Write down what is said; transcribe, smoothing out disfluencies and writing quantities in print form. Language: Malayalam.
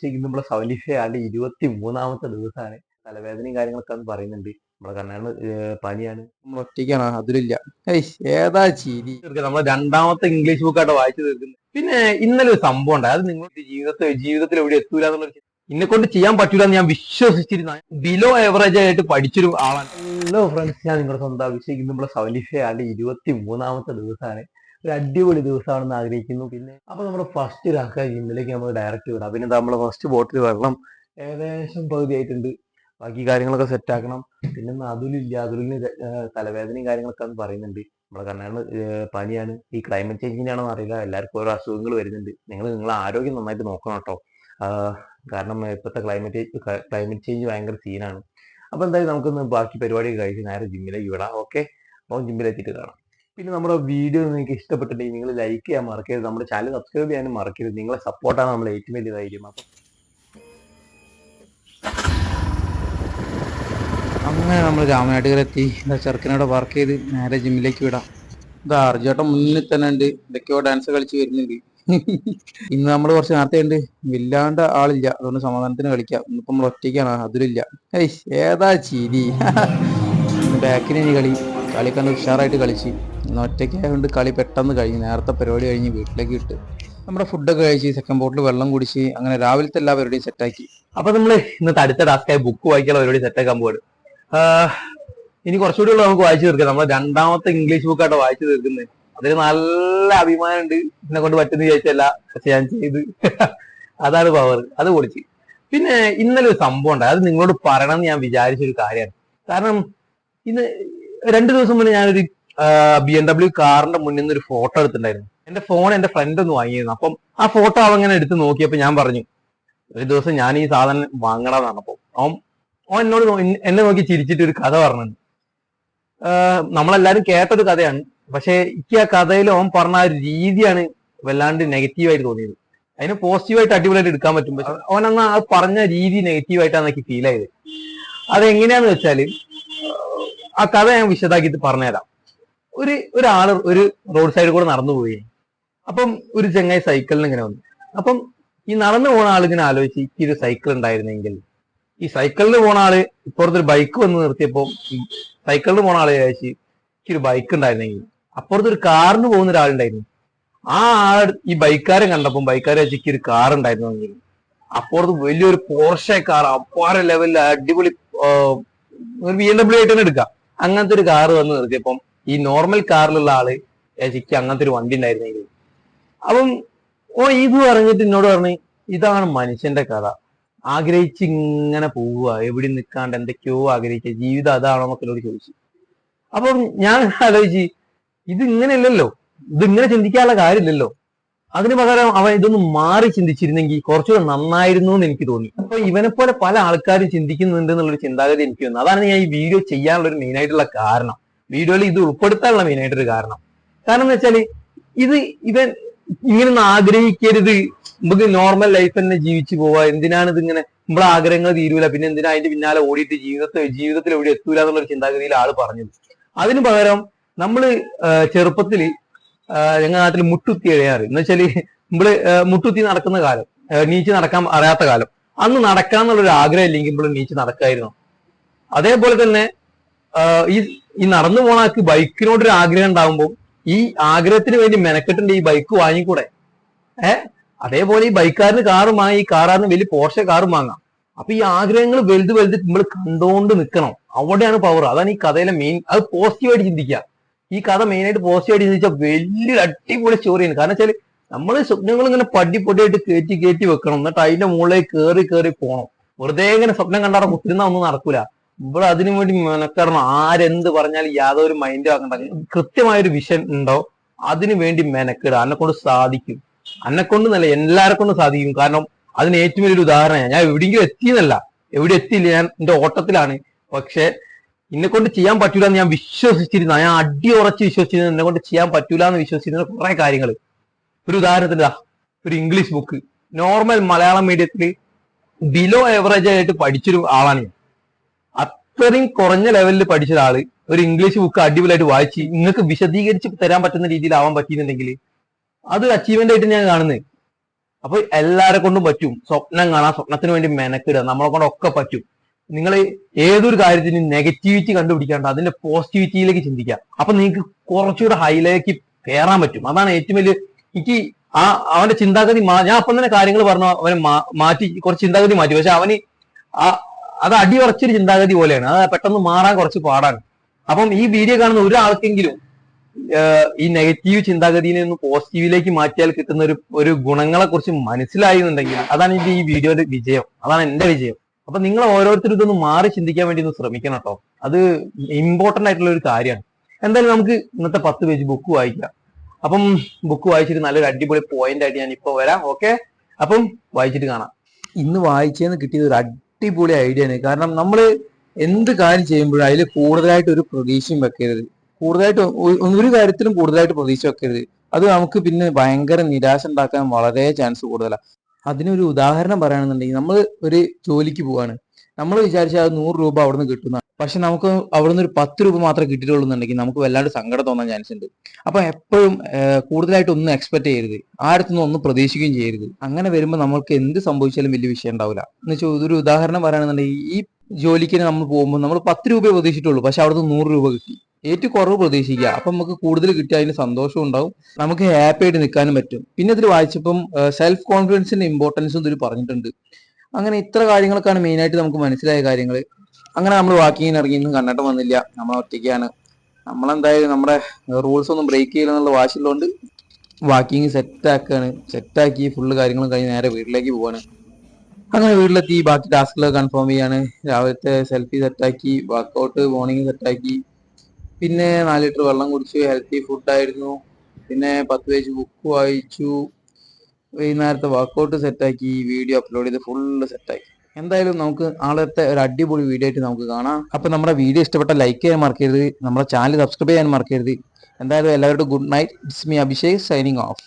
ഇന്ന് നമ്മളെ 75 ആണ്ട് 23ാമത്തെ ദിവസമാണ്. തലവേദനയും കാര്യങ്ങളൊക്കെ അന്ന് പറയുന്നുണ്ട്. നമ്മളെ കണ്ണാണ് പനിയാണ്. നമ്മൾ ഒറ്റയ്ക്കാണ് അതിലില്ല. ഏതാ ചിരി. നമ്മളെ രണ്ടാമത്തെ ഇംഗ്ലീഷ് ബുക്കായിട്ട് വായിച്ചു തീർക്കുന്നത്. പിന്നെ ഇന്നലെ ഒരു സംഭവം ഉണ്ടായി. അത് നിങ്ങളുടെ ജീവിതത്തിൽ എവിടെ എത്തൂല എന്നുള്ള എന്നെ കൊണ്ട് ചെയ്യാൻ പറ്റൂല എന്ന് ഞാൻ വിശ്വസിച്ചിരുന്ന ബിലോ എവറേജ് ആയിട്ട് പഠിച്ചൊരു ആളാണ്. ഹലോ ഫ്രണ്ട്സ്, ഞാൻ നിങ്ങളുടെ സ്വന്തം അഭിഷേക്. ഇന്ന് നമ്മളെ 75 ആണ്ട് 23ാമത്തെ ദിവസമാണ്. ഒരു അടിപൊളി ദിവസമാണെന്ന് ആഗ്രഹിക്കുന്നു. പിന്നെ അപ്പൊ നമ്മുടെ ഫസ്റ്റ് രാക്ക ജിമ്മിലേക്ക് നമ്മൾ ഡയറക്റ്റ് വിടാം. പിന്നെ നമ്മളെ ഫസ്റ്റ് ബോട്ടിൽ വെള്ളം ഏകദേശം പകുതി ആയിട്ടുണ്ട്. ബാക്കി കാര്യങ്ങളൊക്കെ സെറ്റ് ആക്കണം. പിന്നെ അതുലില്ല, അതുലിന് തലവേദനയും കാര്യങ്ങളൊക്കെ അന്ന് പറയുന്നുണ്ട്. നമ്മളെ കണ്ണാണ് പനിയാണ്. ഈ ക്ലൈമറ്റ് ചേഞ്ചിനാണോ അറിയില്ല, എല്ലാവർക്കും ഓരോ അസുഖങ്ങൾ വരുന്നുണ്ട്. നിങ്ങളെ ആരോഗ്യം നന്നായിട്ട് നോക്കണം കേട്ടോ. കാരണം ഇപ്പോഴത്തെ ക്ലൈമറ്റ് ചേഞ്ച് ഭയങ്കര സീനാണ്. അപ്പൊ എന്തായാലും നമുക്കൊന്ന് ബാക്കി പരിപാടി കഴിച്ച് നേരെ ജിമ്മിലേക്ക് വിടാം. ഓക്കെ, അപ്പോൾ ജിമ്മിലെത്തിയിട്ട് കാണാം. പിന്നെ നമ്മുടെ വീഡിയോ നിങ്ങൾക്ക് ഇഷ്ടപ്പെട്ടിട്ടുണ്ടെങ്കിൽ നിങ്ങൾ ലൈക്ക് ചെയ്യാൻ മറക്കരുത്. നമ്മുടെ ചാനൽ സബ്സ്ക്രൈബ് ചെയ്യാനും മറക്കരുത്. നിങ്ങളെ സപ്പോർട്ടാണ് നമ്മൾ ഏറ്റവും വലിയ ധൈര്യം. അപ്പം അങ്ങനെ നമ്മൾ രാമനാട്ടുകരെത്തി. ചെറുക്കനോടെ വർക്ക് ചെയ്ത് നേരെ ജിമ്മിലേക്ക് വിടാം. ഇതാ അർജുട്ടൻ മുന്നിൽ തന്നെ ഉണ്ട്. എന്തൊക്കെയോ ഡാൻസ് കളിച്ച് വരുന്നുണ്ട്. ഇന്ന് നമ്മൾ കുറച്ച് നേരത്തെ ഉണ്ട്. ഇല്ലാണ്ട് ആളില്ല, അതുകൊണ്ട് സമാധാനത്തിന് കളിക്കാം. ഇന്നിപ്പം നമ്മൾ ഒറ്റയ്ക്കാണ് അതിലില്ല. ഏതാ ചിരി. ബാക്കിന് ഇനി കളിക്കാൻ ഉഷാറായിട്ട് കളിച്ച്. ഇന്ന് ഒറ്റയ്ക്കായതുകൊണ്ട് കളി പെട്ടെന്ന് കഴിഞ്ഞു. നേരത്തെ പരിപാടി കഴിഞ്ഞ് വീട്ടിലേക്ക് ഇട്ട് നമ്മുടെ ഫുഡൊക്കെ കഴിച്ച് സെക്കൻഡ് ബോട്ടിൽ വെള്ളം കുടിച്ച് അങ്ങനെ രാവിലത്തെ എല്ലാ പരിപാടിയും സെറ്റാക്കി. അപ്പൊ നമ്മൾ ഇന്നത്തെ അടുത്ത ടാസ്കായി ബുക്ക് വായിക്കാനുള്ള പരിപാടി സെറ്റാക്കാൻ പോവാണ്. ഇനി കുറച്ചുകൂടി ഉള്ള നമുക്ക് വായിച്ചു തീർക്കാം. നമ്മൾ രണ്ടാമത്തെ ഇംഗ്ലീഷ് ബുക്കായിട്ട് വായിച്ചു തീർക്കുന്നത്. അതിന് നല്ല അഭിമാനമുണ്ട്. എന്നെ കൊണ്ട് പറ്റുന്ന ചോദിച്ചല്ല, പക്ഷെ ഞാൻ ചെയ്ത്. അതാണ് പവർ, അത് പൊളിച്ച്. പിന്നെ ഇന്നലെ ഒരു സംഭവം ഉണ്ടായി. അത് നിങ്ങളോട് പറയണമെന്ന് ഞാൻ വിചാരിച്ചൊരു കാര്യമാണ്. കാരണം ഇന്ന് 2 ദിവസം മുന്നേ ഞാനൊരു BMW കാറിന്റെ മുന്നിൽ നിന്ന് ഒരു ഫോട്ടോ എടുത്തിട്ടുണ്ടായിരുന്നു. എന്റെ ഫോൺ എന്റെ ഫ്രണ്ട് ഒന്ന് വാങ്ങിയിരുന്നു. അപ്പം ആ ഫോട്ടോ അവങ്ങനെ എടുത്ത് നോക്കിയപ്പോ ഞാൻ പറഞ്ഞു, ഒരു ദിവസം ഞാൻ ഈ സാധനം വാങ്ങണമെന്നാണ്. അപ്പൊ അവൻ എന്നോട് എന്നെ നോക്കി ചിരിച്ചിട്ട് ഒരു കഥ പറഞ്ഞിട്ടുണ്ട്. നമ്മളെല്ലാരും കേട്ടൊരു കഥയാണ്. പക്ഷെ എനിക്ക് ആ കഥയിൽ അവൻ പറഞ്ഞ ആ ഒരു രീതിയാണ് വല്ലാണ്ട് നെഗറ്റീവായിട്ട് തോന്നിയത്. അതിന് പോസിറ്റീവായിട്ട് അടിപൊളിയായിട്ട് എടുക്കാൻ പറ്റും. പക്ഷെ അവൻ അന്ന് ആ പറഞ്ഞ രീതി നെഗറ്റീവായിട്ടാണ് എനിക്ക് ഫീൽ ആയത്. അതെങ്ങനെയാന്ന് വെച്ചാല് ആ കഥ ഞാൻ വിശദാക്കിയിട്ട് പറഞ്ഞുതരാം. ഒരാള് ഒരു റോഡ് സൈഡിൽ കൂടെ നടന്നു പോയി. അപ്പം ഒരു ചെങ്ങായി സൈക്കിളിന് ഇങ്ങനെ വന്നു. അപ്പം ഈ നടന്നു പോണ ആളിങ്ങനെ ആലോചിച്ച്, ഈ ഒരു സൈക്കിൾ ഉണ്ടായിരുന്നെങ്കിൽ. ഈ സൈക്കിളിന് പോണ ആള് ഇപ്പുറത്തൊരു ബൈക്ക് വന്ന് നിർത്തിയപ്പോ സൈക്കിളിന് പോണ ആള് ചോദിച്ച്, എനിക്കൊരു ബൈക്ക് ഉണ്ടായിരുന്നെങ്കിൽ. അപ്പുറത്തൊരു കാറിന് പോകുന്ന ഒരാളുണ്ടായിരുന്നു. ആ ആൾ ഈ ബൈക്കാരൻ കണ്ടപ്പം ബൈക്കാരെ വെച്ച് എനിക്ക് ഒരു കാർ ഉണ്ടായിരുന്നെങ്കിൽ. അപ്പുറത്ത് വലിയൊരു പോർഷെ കാർ, അപ്പാര ലെവലിൽ അടിപൊളി ഒരു BMW ആയിട്ട് തന്നെ എടുക്കാം. അങ്ങനത്തെ ഒരു കാറ് വന്ന് നിർത്തിയപ്പം ഈ നോർമൽ കാറിലുള്ള ആള് എനിക്ക് അങ്ങനത്തെ ഒരു വണ്ടി ഉണ്ടായിരുന്നെങ്കിൽ. അപ്പം ഇത് പറഞ്ഞിട്ട് എന്നോട് പറഞ്ഞു, ഇതാണ് മനുഷ്യന്റെ കഥ. ആഗ്രഹിച്ച് ഇങ്ങനെ പോവുക, എവിടെ നിൽക്കാണ്ട് എന്തൊക്കെയോ ആഗ്രഹിക്കുക, ജീവിതം അതാണോ എന്നൊക്കെ എന്നോട് ചോദിച്ചു. അപ്പം ഞാൻ ആലോചിച്ച്, ഇത് ഇങ്ങനെയല്ലല്ലോ, ഇതിങ്ങനെ ചിന്തിക്കാനുള്ള കാര്യമില്ലല്ലോ. അതിന് പകരം അവൻ ഇതൊന്ന് മാറി ചിന്തിച്ചിരുന്നെങ്കിൽ കുറച്ചുകൂടെ നന്നായിരുന്നു എന്ന് എനിക്ക് തോന്നി. അപ്പൊ ഇവനെ പോലെ പല ആൾക്കാരും ചിന്തിക്കുന്നുണ്ട് എന്നുള്ളൊരു ചിന്താഗതി എനിക്ക് വന്നു. അതാണ് ഞാൻ ഈ വീഡിയോ ചെയ്യാനുള്ള ഒരു മെയിൻ ആയിട്ടുള്ള കാരണം. വീഡിയോയിൽ ഇത് ഉൾപ്പെടുത്താനുള്ള മെയിൻ ആയിട്ടൊരു കാരണം എന്ന് വെച്ചാല് ഇവൻ ഇങ്ങനൊന്നും ആഗ്രഹിക്കരുത്. നമുക്ക് നോർമൽ ലൈഫ് തന്നെ ജീവിച്ചു പോവാ. എന്തിനാണ് ഇതിങ്ങനെ നമ്മളെ ആഗ്രഹങ്ങൾ തീരൂല, പിന്നെ എന്തിനാ അതിന്റെ പിന്നാലെ ഓടിയിട്ട് ജീവിതത്തിൽ എവിടെ എത്തൂല എന്നുള്ളൊരു ചിന്താഗതിയിൽ ആള് പറഞ്ഞത്. അതിന് പകരം നമ്മള് ചെറുപ്പത്തില് ഞങ്ങളുടെ നാട്ടിൽ മുട്ടുത്തി എഴയാറ് എന്ന് വെച്ചാല് നമ്മള് മുട്ടുത്തി നടക്കുന്ന കാലം, നീച്ച് നടക്കാൻ അറിയാത്ത കാലം. അന്ന് നടക്കാന്നുള്ളൊരു ആഗ്രഹം ഇല്ലെങ്കിൽ നമ്മൾ നീച്ച് നടക്കായിരുന്നു. അതേപോലെ തന്നെ ഈ നടന്നു പോണാക്ക് ബൈക്കിനോടൊരു ആഗ്രഹം ഉണ്ടാകുമ്പോൾ ഈ ആഗ്രഹത്തിന് വേണ്ടി മെനക്കെട്ടുണ്ട് ഈ ബൈക്ക് വാങ്ങിക്കൂടെ. അതേപോലെ ഈ ബൈക്കാരന് കാറ് വാങ്ങി, ഈ കാറാറിന് വലിയ പോർഷെ കാറും വാങ്ങാം. അപ്പൊ ഈ ആഗ്രഹങ്ങൾ വലുത് നമ്മൾ കണ്ടുകൊണ്ട് നിൽക്കണം. അവിടെയാണ് പവർ. അതാണ് ഈ കഥയിലെ മെയിൻ. അത് പോസിറ്റീവായിട്ട് ചിന്തിക്കുക. ഈ കഥ മെയിനായിട്ട് പോസിറ്റീവായിട്ട് ചിന്തിച്ചാൽ വലിയൊരു അടിപൊളി സ്റ്റോറിയാണ്. കാരണം വെച്ചാൽ നമ്മള് സ്വപ്നങ്ങൾ ഇങ്ങനെ പൊടിയായിട്ട് കയറ്റി വെക്കണം. എന്നിട്ട് അതിന്റെ മുകളിലേക്ക് കയറി പോകണം. വെറുതെ ഇങ്ങനെ സ്വപ്നം കണ്ടാറ കുത്തിരുന്ന ഒന്നും നടക്കൂല. ഇവിടെ അതിനു വേണ്ടി മെനക്കെടണം. ആരെന്ത് പറഞ്ഞാലും യാതൊരു മൈൻഡ് ആക്കണ്ട. കൃത്യമായൊരു വിഷൻ ഉണ്ടോ, അതിനു വേണ്ടി മെനക്കെടുക. എന്നെ കൊണ്ട് സാധിക്കും. എന്നെ കൊണ്ടല്ല, എല്ലാരെ കൊണ്ടും സാധിക്കും. കാരണം അതിന് ഏറ്റവും വലിയൊരു ഉദാഹരണമാണ് ഞാൻ. എവിടെയെങ്കിലും എത്തിയെന്നല്ല, എവിടെ എത്തിയില്ല, ഞാൻ എന്റെ ഓട്ടത്തിലാണ്. പക്ഷെ എന്നെ കൊണ്ട് ചെയ്യാൻ പറ്റൂല എന്ന് ഞാൻ വിശ്വസിച്ചിരുന്ന, ഞാൻ അടിയുറച്ച് വിശ്വസിച്ചിരുന്ന, എന്നെ കൊണ്ട് ചെയ്യാൻ പറ്റൂല എന്ന് വിശ്വസിച്ചിരുന്ന കുറെ കാര്യങ്ങൾ. ഒരു ഉദാഹരണത്തിന് ഒരു ഇംഗ്ലീഷ് ബുക്ക് നോർമൽ മലയാളം മീഡിയത്തിൽ ബിലോ എവറേജ് ആയിട്ട് പഠിച്ചൊരു ആളാണ് ഞാൻ. അത്രയും കുറഞ്ഞ ലെവലിൽ പഠിച്ച ഒരാള് ഒരു ഇംഗ്ലീഷ് ബുക്ക് അടിപൊളിയായിട്ട് വായിച്ച് നിങ്ങൾക്ക് വിശദീകരിച്ച് തരാൻ പറ്റുന്ന രീതിയിൽ ആവാൻ പറ്റിയിട്ടുണ്ടെങ്കിൽ അത് അച്ചീവ്മെന്റ് ആയിട്ട് ഞാൻ കാണുന്നത്. അപ്പൊ എല്ലാരെ കൊണ്ടും പറ്റും. സ്വപ്നം കാണാം, സ്വപ്നത്തിന് വേണ്ടി മെനക്കിടുക, നമ്മളെ കൊണ്ടൊക്കെ പറ്റും. നിങ്ങൾ ഏതൊരു കാര്യത്തിനും നെഗറ്റിവിറ്റി കണ്ടുപിടിക്കാണ്ട് അതിന്റെ പോസിറ്റിവിറ്റിയിലേക്ക് ചിന്തിക്കുക. അപ്പൊ നിങ്ങൾക്ക് കുറച്ചുകൂടെ ഹൈലേക്ക് കയറാൻ പറ്റും. അതാണ് ഏറ്റവും വലിയ എനിക്ക് അവന്റെ ചിന്താഗതി ഞാൻ അപ്പം തന്നെ കാര്യങ്ങൾ പറഞ്ഞു അവനെ മാറ്റി, കുറച്ച് ചിന്താഗതി മാറ്റി. പക്ഷെ അവന് അത് അടിയുറച്ചൊരു ചിന്താഗതി പോലെയാണ്. അത് പെട്ടെന്ന് മാറാൻ കുറച്ച് പാടാണ്. അപ്പം ഈ വീഡിയോ കാണുന്ന ഒരാൾക്കെങ്കിലും ഈ നെഗറ്റീവ് ചിന്താഗതിയിൽ നിന്ന് പോസിറ്റീവിലേക്ക് മാറ്റിയാൽ കിട്ടുന്ന ഒരു ഗുണങ്ങളെ കുറിച്ച് മനസ്സിലായി എന്നുണ്ടെങ്കിൽ അതാണ് എന്റെ ഈ വീഡിയോയുടെ വിജയം, അതാണ് എന്റെ വിജയം. അപ്പൊ നിങ്ങൾ ഓരോരുത്തരും ഇതൊന്ന് മാറി ചിന്തിക്കാൻ വേണ്ടി ഒന്ന് ശ്രമിക്കണം കേട്ടോ. അത് ഇമ്പോർട്ടന്റ് ആയിട്ടുള്ള ഒരു കാര്യമാണ്. എന്തായാലും നമുക്ക് ഇന്നത്തെ 10 പേജ് ബുക്ക് വായിക്കാം. അപ്പം ബുക്ക് വായിച്ചിട്ട് നല്ലൊരു അടിപൊളി പോയിന്റ് ആയിട്ട് ഞാൻ ഇപ്പൊ വരാം. ഓക്കെ, അപ്പം വായിച്ചിട്ട് കാണാം. ഇന്ന് വായിച്ചെന്ന് കിട്ടിയത് ഒരു അടിപൊളി ഐഡിയ ആണ്. കാരണം നമ്മൾ എന്ത് കാര്യം ചെയ്യുമ്പോഴും അതിൽ കൂടുതലായിട്ട് ഒരു പ്രതീക്ഷയും വെക്കരുത്. കൂടുതലായിട്ട് ഒരു കാര്യത്തിലും കൂടുതലായിട്ട് പ്രതീക്ഷ വെക്കരുത്. അത് നമുക്ക് പിന്നെ ഭയങ്കര നിരാശ ഉണ്ടാക്കാൻ വളരെ ചാൻസ് കൂടുതലാണ്. അതിനൊരു ഉദാഹരണം പറയുകയാണെന്നുണ്ടെങ്കിൽ, നമ്മൾ ഒരു ജോലിക്ക് പോവാണ്. നമ്മൾ വിചാരിച്ചാൽ അത് 100 രൂപ അവിടെ നിന്ന് കിട്ടുന്നതാണ്. പക്ഷെ നമുക്ക് അവിടെ നിന്ന് ഒരു 10 രൂപ മാത്രമേ കിട്ടിയിട്ടുള്ളൂ എന്നുണ്ടെങ്കിൽ നമുക്ക് വല്ലാണ്ട് സങ്കടം തോന്നാൻ ചാൻസ് ഉണ്ട്. അപ്പൊ എപ്പോഴും കൂടുതലായിട്ട് ഒന്നും എക്സ്പെക്ട് ചെയ്യരുത്, ആരത്തുനിന്നും ഒന്നും പ്രതീക്ഷിക്കുകയും ചെയ്യരുത്. അങ്ങനെ വരുമ്പോൾ നമുക്ക് എന്ത് സംഭവിച്ചാലും വലിയ വിഷയം ഉണ്ടാവില്ല. എന്ന് വെച്ചാൽ ഇതൊരു ഉദാഹരണം പറയുകയാണെന്നുണ്ടെങ്കിൽ, ഈ ജോലിക്ക് നമ്മൾ പോകുമ്പോൾ നമ്മൾ 10 രൂപയെ പ്രതീക്ഷിച്ചിട്ടുള്ളൂ, പക്ഷെ അവിടെ നിന്ന് 100 രൂപ കിട്ടി. ഏറ്റവും കുറവ് പ്രതീക്ഷിക്കുക. അപ്പൊ നമുക്ക് കൂടുതൽ കിട്ടിയ അതിന് സന്തോഷം ഉണ്ടാവും, നമുക്ക് ഹാപ്പി ആയിട്ട് നിൽക്കാനും പറ്റും. പിന്നെ ഇതിൽ വായിച്ചപ്പം സെൽഫ് കോൺഫിഡൻസിന്റെ ഇമ്പോർട്ടൻസും ഇതിൽ പറഞ്ഞിട്ടുണ്ട്. അങ്ങനെ ഇത്ര കാര്യങ്ങളൊക്കെയാണ് മെയിൻ ആയിട്ട് നമുക്ക് മനസ്സിലായ കാര്യങ്ങൾ. അങ്ങനെ നമ്മൾ വാക്കിങ്ങിന് ഇറങ്ങിയൊന്നും കണ്ടിട്ട് വന്നില്ല, നമ്മൾ ഒറ്റയ്ക്കാണ്. നമ്മളെന്തായാലും നമ്മുടെ റൂൾസ് ഒന്നും ബ്രേക്ക് ചെയ്യില്ല എന്നുള്ള വാശിയുള്ളതുകൊണ്ട് വാക്കിങ് സെറ്റാക്കി ഫുള്ള് കാര്യങ്ങളും കഴിഞ്ഞ് നേരെ വീട്ടിലേക്ക് പോവാണ്. അങ്ങനെ വീട്ടിലെത്തി ബാക്കി ടാസ്കുകൾ കൺഫേം ചെയ്യാണ്. രാവിലത്തെ സെൽഫി സെറ്റാക്കി, വർക്കൗട്ട് മോർണിംഗ് സെറ്റാക്കി, പിന്നെ 4 ലിറ്റർ വെള്ളം കുടിച്ചു, ഹെൽത്തി ഫുഡായിരുന്നു, പിന്നെ 10 പേജ് ബുക്ക് വായിച്ചു, വൈകുന്നേരത്തെ വർക്കൗട്ട് സെറ്റാക്കി, വീഡിയോ അപ്ലോഡ് ചെയ്ത് ഫുള്ള് സെറ്റാക്കി. എന്തായാലും നമുക്ക് നാളത്തെ ഒരു അടിപൊളി വീഡിയോ ആയിട്ട് നമുക്ക് കാണാം. അപ്പൊ നമ്മുടെ വീഡിയോ ഇഷ്ടപ്പെട്ട ലൈക്ക് ചെയ്യാൻ മറക്കരുത്, നമ്മുടെ ചാനൽ സബ്സ്ക്രൈബ് ചെയ്യാൻ മറക്കരുത്. എന്തായാലും എല്ലാവരോടും good night. It's me Abhishek signing off.